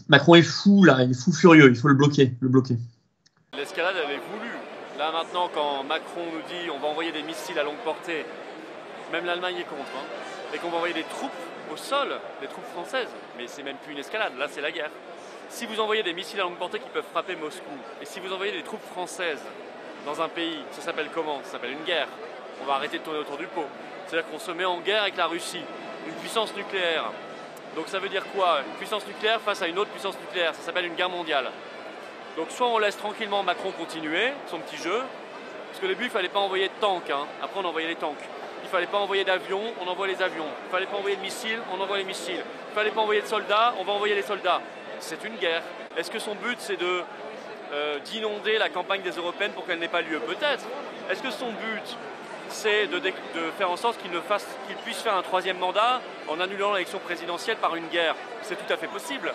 Macron est fou, là, il est fou furieux, il faut le bloquer, le bloquer. L'escalade, elle est voulue. Là maintenant, quand Macron nous dit on va envoyer des missiles à longue portée, même l'Allemagne est contre, hein, et qu'on va envoyer des troupes au sol, des troupes françaises, mais c'est même plus une escalade, là c'est la guerre. Si vous envoyez des missiles à longue portée qui peuvent frapper Moscou, et si vous envoyez des troupes françaises dans un pays, ça s'appelle comment? Ça s'appelle une guerre. On va arrêter de tourner autour du pot. C'est-à-dire qu'on se met en guerre avec la Russie, une puissance nucléaire. Donc ça veut dire quoi? Une puissance nucléaire face à une autre puissance nucléaire, ça s'appelle une guerre mondiale. Donc soit on laisse tranquillement Macron continuer son petit jeu, parce que au début il ne fallait pas envoyer de tanks, hein. Après on envoyait les tanks. Il ne fallait pas envoyer d'avions, on envoie les avions. Il ne fallait pas envoyer de missiles, on envoie les missiles. Il ne fallait pas envoyer de soldats, on va envoyer les soldats. C'est une guerre. Est-ce que son but c'est d'inonder la campagne des Européennes pour qu'elle n'ait pas lieu? Peut-être. Est-ce que son but c'est de faire en sorte qu'il puisse faire un troisième mandat en annulant l'élection présidentielle par une guerre? C'est tout à fait possible.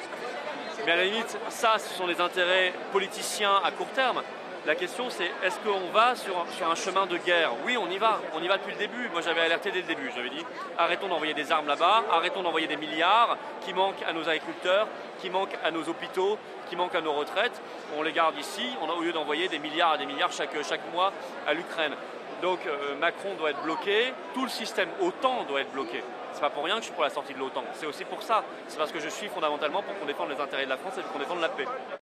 Mais à la limite, ça, ce sont les intérêts politiciens à court terme. La question, c'est est-ce qu'on va sur un chemin de guerre? Oui, on y va depuis le début. Moi, j'avais alerté dès le début. J'avais dit, arrêtons d'envoyer des armes là-bas, arrêtons d'envoyer des milliards qui manquent à nos agriculteurs, qui manquent à nos hôpitaux, qui manquent à nos retraites. On les garde ici, au lieu d'envoyer des milliards et des milliards chaque mois à l'Ukraine. Donc Macron doit être bloqué, tout le système OTAN doit être bloqué. C'est pas pour rien que je suis pour la sortie de l'OTAN. C'est aussi pour ça. C'est parce que je suis fondamentalement pour qu'on défende les intérêts de la France et qu'on défende la paix.